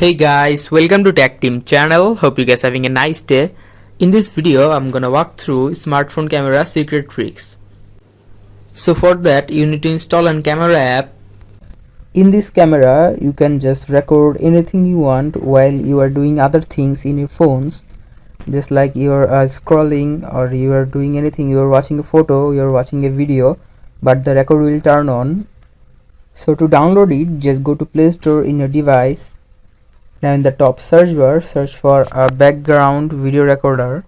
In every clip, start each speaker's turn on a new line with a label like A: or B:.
A: Hey guys, welcome to Tech Team channel. Hope you guys having a nice day. In this video, I'm gonna walk through smartphone camera secret tricks. So for that, you need to install an camera app. In this camera, you can just record anything you want while you are doing other things in your phones. Just like you are scrolling or you are doing anything, you are watching a photo, you are watching a video, but the record will turn on. So to download it, just go to Play Store in your device. Now in the top search bar, search for a background video recorder.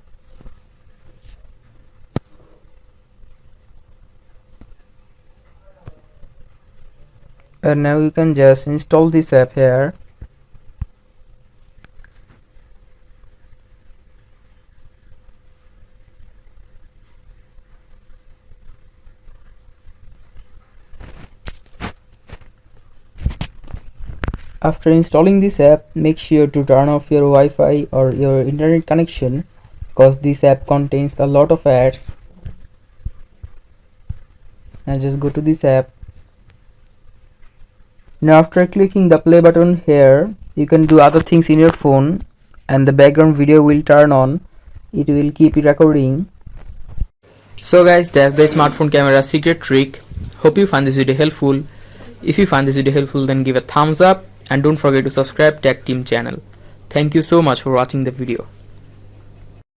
A: And now you can just install this app here. After installing this app, make sure to turn off your Wi-Fi or your internet connection because this app contains a lot of ads. Now just go to this app. Now after clicking the play button here, you can do other things in your phone and the background video will turn on. It will keep recording. So guys, that's the smartphone camera secret trick. Hope you find this video helpful. If you find this video helpful, then give a thumbs up and don't forget to subscribe Tech Team channel. Thank you so much for watching the video.